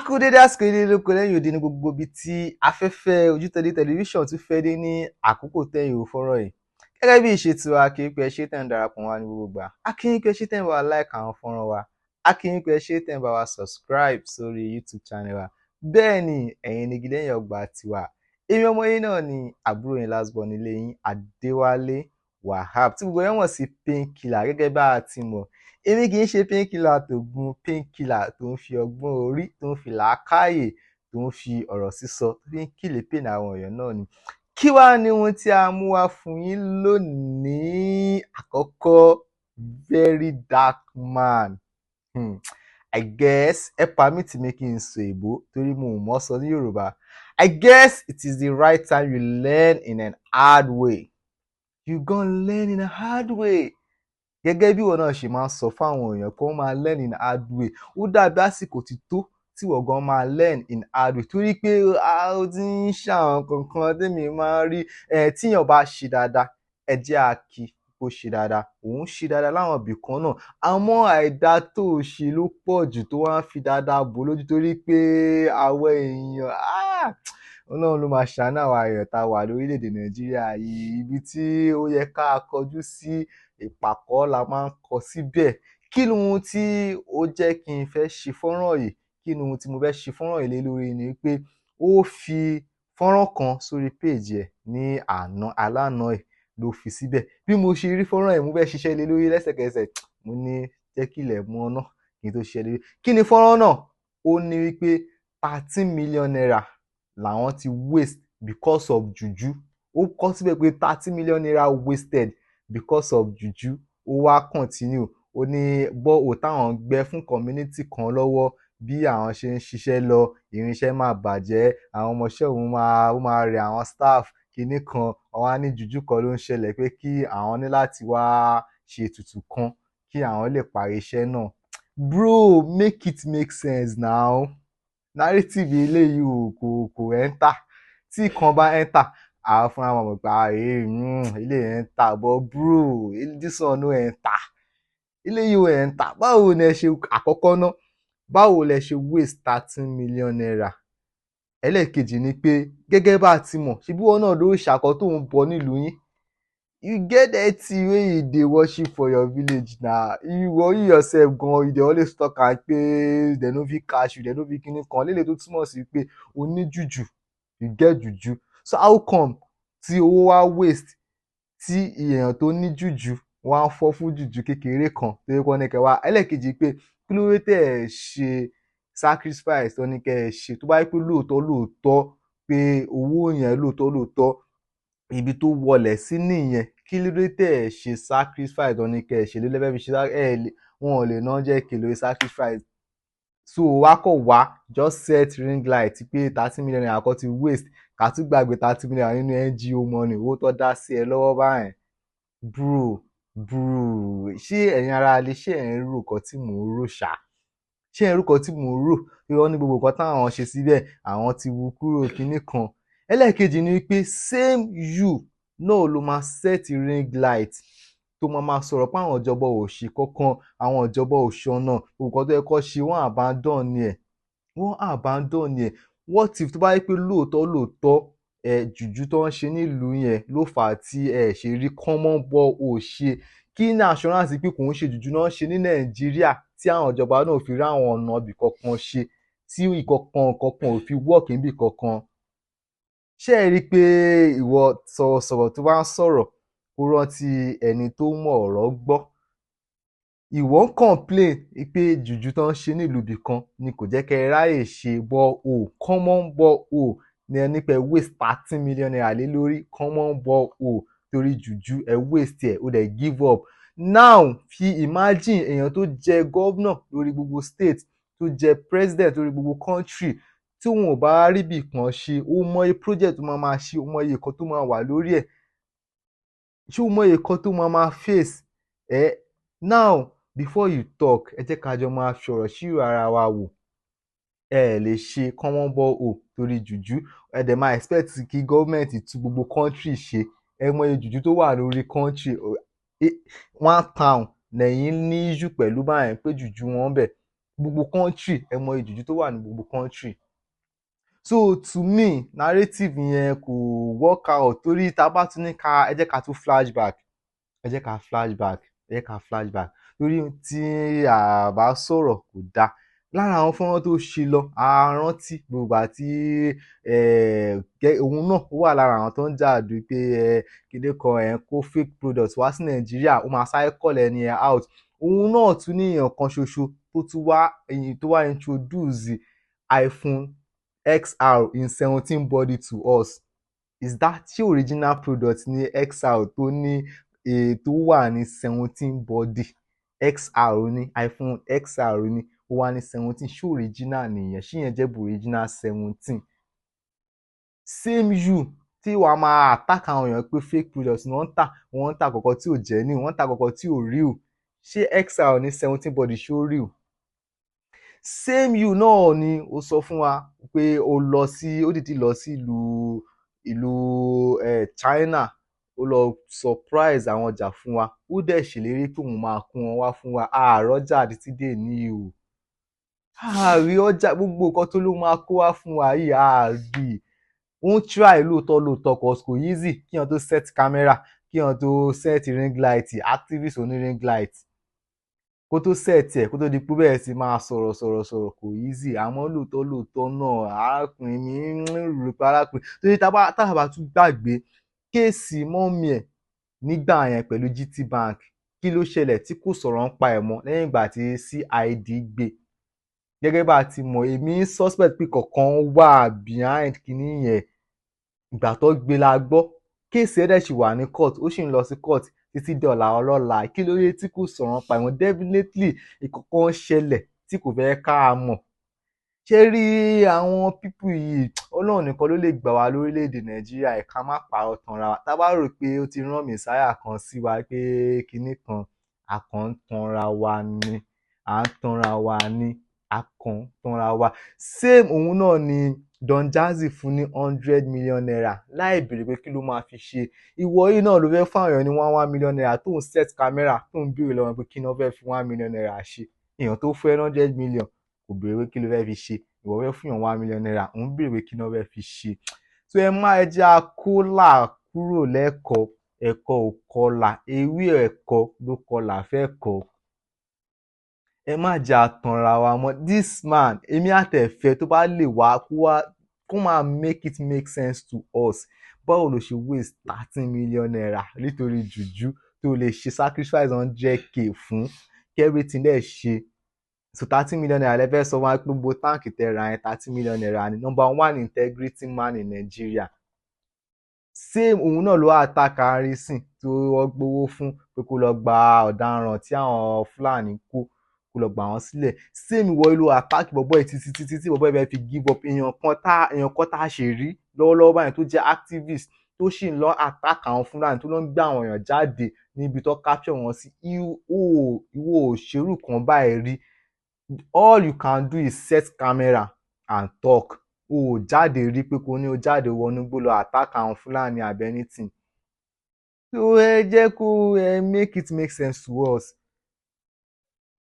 kú dédé àsìkò ilé lóko lẹ́yìn òde ní gbogbo ibi tí afẹ́fẹ́ ojútẹ̀lé tẹlifíṣàn tún fẹ́ dé ní àkókò tẹ́yìn ò fọ́rọ̀ yìí. Gẹ́gẹ́ bí ìṣe tiwa, a kí yín pé ẹ ṣé tẹ́ ń darapọ̀ wá ní gbogbo ìgbà. A kí yín pé ẹ ṣé tẹ́ ń bá wa like àwọn fọ́nrán wa. A kí yín pé ẹ ṣé tẹ́ ń bá wa subscribe sórí YouTube channel wa. Bẹ́ẹ̀ ni ẹ̀yin nigi lẹ́yìn ọgbà tiwa. Èmi ọmọ yín náà ni àbúrò yín last born ilé yín Adéwálé Wahab tí gbogbo yẹn mọ̀ sí Painkiller gẹ́gẹ́ bá a ti mọ̀. Èmi kì í ṣe painkiller tó gun painkiller tó ń fi ọgbọ́n orí tó ń fi làákàyè tó ń fi ọ̀rọ̀ sísọ tó fi ń kìlè pain àwọn èèyàn náà ni. Kí wá ní ohun tí a mú wá fún yín lónìí? Àkọ́kọ́, very dark man. I guess ẹ permit mi kí n sọ èbó torí mo ò mọ̀ sọ ní Yorùbá. I guess it is the right time you learn in an hard way. You gonna learn in a hard way. Gẹ́gẹ́ bí ìwọ náà ṣe máa ń sọ fáwọn èèyàn kó máa learn in hard way. Ó dàbí àsìkò ti tó tí ìwọ gan máa learn in hard way torí pé ó ti ń ṣàwọn kankan tèmi máa ń rí tíyàn bá ṣe dáadáa ẹ jẹ́ á kí kó ṣe dáadáa. Òun ṣe dáadáa láwọn ibì kan náà àmọ́ àìdá tó ṣe ló pọ̀ jù tó wá ń fi dáadáa bò lójú torí pé àwọn èèyàn Ọlọ́run ló máa ṣàánú àwa èèyàn tá a wà lórílẹ̀‐èdè Nàìjíríà yìí. Ibi tí ó yẹ ká kọjú sí ìpàkọ́ la máa ń kọ síbẹ̀. Kí ni ohun tí ó jẹ́ kí n fẹ́ ṣe fọ́nrán yìí? Kí ni ohun tí mo fẹ́ ṣe fọ́nrán yìí lé lórí ni pé ó fi fọ́nrán kan sórí page ẹ̀ ní alánà ẹ̀ ló fi síbẹ̀. Bí mo ṣe rí fọ́nrán yìí mo fẹ́ ṣiṣẹ́ lé lórí lẹ́sẹ̀kẹsẹ̀. Mo ní jẹ́ kí ilẹ̀ mọ́ náà kí n tó ṣiṣẹ́ lé lórí. Kí ni fọ́nrán náà? Ó ní wípé 13 million naira làwọn ti waste because of juju. Ó kọ síbẹ̀ pé 30 million naira wasted because of juju. Ó wá continue ó ní bọ́ọ̀ táwọn gbẹ́ fún community kan lọ́wọ́ bí àwọn ṣe ń ṣiṣẹ́ lọ irinṣẹ́ máa bàjẹ́ àwọn ọmọọṣẹ́ òun máa rẹ̀ àwọn staff kinní kan àwọn á ní juju kan ló ń ṣẹlẹ̀ pé kí àwọn ní láti wá ṣe ètùtù kan kí àwọn lè parí iṣẹ́ náà. Bro, make it make sense now. Narrative eléyìí kò enter. Tí kan bá enter àwọn fúnra wọn mọ̀ pé ilé yẹn ń tà but bro this one no enter. Ilé yìí ò enter. Báwo ni ẹ ṣe àkọ́kọ́ ná? Báwo lẹ ṣe waste 13 million naira? Ẹlẹ́ẹ̀kejì ni pé gẹ́gẹ́ bá a ti mọ̀ ṣebí ìwọ náà ló ṣàkọ́ tó ń bọ̀ nílùú yín. You get that thing wey you dey worship for your village na. You yourself gan you dey always talk am pé dem no fit catch you dem no fit kinní kan léléyìí tó túmọ̀ sí pé o ní jùjù you get juju. So how come tí owó wá waste tí èèyàn tó ní jùjù wá ń fọ́ fún jùjù kékeré kan tó yẹ kó ní kẹ́ wá? Ẹlẹ́ẹ̀kejì pé kí ló dé tẹ́ ẹ ṣe sacrifice tó ní kẹ́ ẹ ṣe tó bá jẹ́ pé lóòótọ́ pé owó yẹn lóòótọ́ ibi tó wọlẹ̀ sí nìyẹn kí ló dé tẹ́ ẹ ṣe sacrifice tó ní kẹ́ ẹ ṣe ló lẹ́fẹ̀ẹ́ fi ṣe wọn ò lè ná jẹ́ kí lóye sacrifice. So wá kọ̀ wá just set ring light pé 30 million naira kan ti waste ká tún gbàgbé 30 million nínú NGO money owó tó dá sí ẹ lọ́wọ́ báyẹn. Bro ṣé ẹ̀yin ará ilé ṣé ẹ̀ ń rò nǹkan tí mò ń rò ṣá? Ṣé ẹ̀ ń rò nǹkan tí mò ń rò pé wọ́n ní gbogbo nǹkan táwọn ṣe síbẹ̀ àwọn ti wú kúrò kinní kan? Ẹlẹ́ẹ̀kejì ni pé same you náà ló máa set ring light tó máa sọ̀rọ̀ pé àwọn ìjọba ò ṣe kankan àwọn ìjọba ò ṣọ̀nà gbogbo nǹkan tó yẹ kó ṣe wọ́n abandon ẹ̀. What if tó bá yẹ pé lóòótọ́ jùjú tó ń ṣe nílùú yẹn ló fà á tí ẹ ṣe rí common borehole ṣe? Kí ní assurance pé kò ń ṣe jùjú náà ṣe ní Nàìjíríà tí àwọn ìjọba náà fi rí àwọn ọ̀nà ibì kankan ṣe tí ìkankan ò fi work níbì kankan? Ṣé ẹ rí i pé ìwọ sọ̀rọ̀sọ̀rọ̀ tó bá ń sọ̀rọ̀ kó rántí ẹni tó mọ̀ ọ̀rọ̀ gbọ́? Ìwọ ń complain pé jùjú tó ń ṣe nílùú ibì kan ni kò jẹ́ kẹ́ ẹ ráyè ṣe borehole common borehole ní ẹni pé waste 13 million naira lé lórí common borehole torí jùjú ẹ waste ẹ̀ ó dẹ̀ give up. Now fi imagine èèyàn tó jẹ governor lórí gbogbo state tó jẹ president lórí gbogbo country tí wọn ò bá rí bì kan ṣe ó mọye project tó máa ṣe ó mọye nǹkan tó máa wà lórí ẹ̀ ṣé ó mọye nǹkan tó máa face now before you talk ẹ jẹ́ ká jọ máa fi ọ̀rọ̀ ṣírò ara wa wò. Ẹ lè ṣe common borehole torí jùjú ẹ dẹ̀ máa expect kí government tún gbogbo country ṣe. Ẹ mọye jùjú tó wà lórí country one town lẹ́yìn ní issue pẹ̀lú báyẹn pé jùjú wọn bẹ̀ gbogbo country ẹ mọ ìjùjú tó wà ní gbogbo country. So to me narrative yẹn kò work out torí tá a bá tún ní ká ẹ jẹ́ ká tún flashback torí tí a bá sọ̀rọ̀ kò dáa. Lára àwọn fọ́nrán tó ṣe lọ a rántí gbogbo àti òun náà ó wà lára àwọn tó ń jàdù pé kíní kan ẹ̀ ń kó fake products wá sí Nàìjíríà ó máa sáré call ẹni ẹ̀ out. Òun náà tún ní èèyàn kan ṣoṣo tó wá introduce iPhone XR in 17 body to us. Is that ṣé original product ní XR tó ní tó wà ní 17 body? XR ní iPhone XR ní ó wà ní 17 ṣé original nìyẹn? ṣé yẹn jẹ́ bu original 17? Same you tí wàá máa attack àwọn èèyàn pé fake products ni wọ́n ń tà kọ̀ọ̀kan tí ò genuine, wọ́n ń tà kọ̀ọ̀kan tí ò real. Ṣé XR ní 17 body ṣé ó real? Same you náà ni ó sọ fún wa pé ó dìde lọ sí ìlú China ó lọ surprise àwọn ọjà fún wa ó dẹ̀ ṣèlérí pé òun máa kó wọn wá fún wa àrọ́jà títí dé ní o àrí ọjà gbogbo nǹkan tó ló máa kó wá fún wa yìí àrí ó ń try lóòótọ́ cause kò easy kí wọn tó set camera kí wọn tó set ring light activist oní ring light kó tó set ẹ̀ kó tó di pé bẹ́ẹ̀ sì máa sọ̀rọ̀ kò easy àmọ́ lóòótọ́ náà arákùnrin mi ń rò pé arákùnrin torí tá a bá tún gbàgbé kéèsì mọ́mì ẹ̀ nígbà yẹn pẹ̀lú GT Bank kí ló ṣẹlẹ̀ tí kò sọ̀rọ̀ ń pa ẹ̀ mọ́ lẹ́yìn ìgbà tí CID gbé gẹ́gẹ́ bá a ti mọ̀ èmi suspect pé kọ̀ọ̀kan wà behind kinní yẹn ìgbà tó gbé la gbọ́ kéèsì ẹ̀ dẹ̀ ṣì wà ní court ó sì ń lọ sí court títí dọ̀là ọlọ́la kí ló dé tí kò sọ̀rọ̀ pa ìwọ̀n definitely ìkọ̀kan ṣẹlẹ̀ tí kò fẹ́ ká a mọ̀. Ṣé rí àwọn pípù yìí Ọlọ́run nìkan ló lè gbà wá lórílẹ̀‐èdè Nàìjíríà ẹ̀ka má parọ́ tanra wa tá a bá rò pé ó ti rán mẹ̀sáyà kan sí wa pé kinní kan a kàn ń tanra wa same òun náà ni Don Jazzy fún ní 100 million naira láì béèrè pé kí ló máa fi ṣe ìwọ yìí náà ló fẹ́ fún àwọn èèyàn ní 1 million naira tó ń set camera tó ń béèrè lọ́wọ́ pé kí ni wọ́n fẹ́ fi 1 million naira ṣe èèyàn tó fẹ́ 100 million kò béèrè pé kí ló fẹ́ fi ṣe ìwọ fẹ́ fún èèyàn 1 million naira òun béèrè pé kí ni wọ́n fẹ́ fi ṣe. So ẹ má ẹ jẹ́ akólà kúrò lẹ́kọ̀ọ́ ẹ̀kọ́ ò kọlà ewé ẹ̀kọ́ ló kọlà fẹ́ kọ́ ẹ má jẹ́ àtànra wa mọ́ this man èmi àtẹ̀fẹ́ tó bá lè wá kó máa make it make sense to us báwo ló ṣe waste 13 million naira nítorí jùjú tó lè ṣe sacrifice 100k fún kí everything dẹ̀ ṣe so 13 million naira lẹ́fẹ̀ẹ́ sọ wá pé gbogbo táǹkì tẹ ra yẹn 13 million naira ni number one integrity man in Nigeria same òun náà ló attack Harrison tó wọ́n gbowó fún pé kó lọ gba ọ̀daràn tí àwọn Fúlàní kó lọ gbà wọ́n sílẹ̀ same ìwọ ìlú attack bọ̀bọ̀ títí tí bọ̀bọ̀ ìbẹ̀ fi give up èèyàn kan tá a ṣe rí lọ́wọ́lọ́wọ́ báyìí tó jẹ́ activist tó sì ń lọ attack àwọn Fúlàní tó lọ ń gbé àwọn èèyàn jáde níbi tó capture wọn sí ìwọ òṣèlú kan báyìí rí all you can do is set camera and talk o jáde rí pé kò ní o jáde wọnú gbó lọ attack àwọn Fúlàní àbí anything so ẹ jẹ́ kó make it make sense to us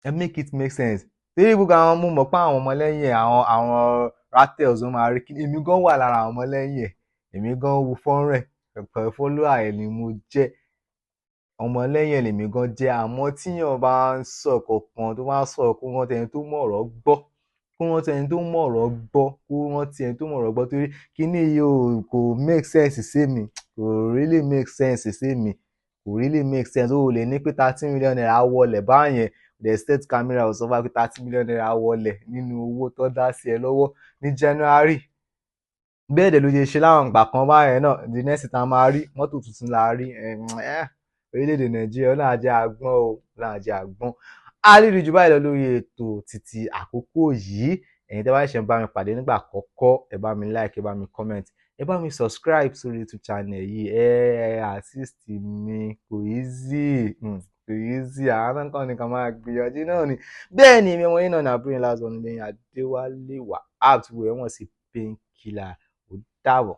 make it make sense torí gbogbo àwọn mo mọ̀ pé àwọn ọmọlẹ́yìn ẹ̀ àwọn ratels wọn máa rí kí èmi gan wà lára àwọn ọmọlẹ́yìn ẹ̀ èmi gan wo fọ́nrán ẹ̀ pẹ̀pẹ̀ follower ẹ̀ ni mo jẹ́ ọmọlẹ́yìn ẹ̀ lèmi gan jẹ́ àmọ́ tíyàn bá ń sọ kankan tó bá ń sọ kó wọ́n tẹni tó mọ̀ ọ̀rọ̀ gbọ́ torí kíní yìí kò make sense sí mi kò really make sense ó lè ní pé 13 million naira wọlé báyẹn the state camera ò sọ fún wa pé 30 million naira wọlé nínú owó tó dá sí ẹ lọ́wọ́ ní January bẹ́ẹ̀ dẹ̀ ló ṣe láwọn ìgbà kan báyẹn náà the next time máa rí mọ́tò tuntun la rí orílẹ̀-èdè Nàìjíríà náà jẹ́ àgbọ́n a lè rí jù báyìí lọ lórí ètò títí àkókò yìí ẹ̀yin tẹ́ bá ṣe ń bá mi pàdé nígbà àkọ́kọ́ ẹ bá mi like ẹ bá mi comment ẹ bá mi subscribe sórí YouTube channel yìí assist mi kò easy àwọn nǹkan nìkan máa gbìyànjú náà ni bẹ́ẹ̀ ni mi ọmọ yín náà ní àbúrò yín lásán ní Adéwálé Wahab tí wọ́n sì Painkiller ó dàbọ̀.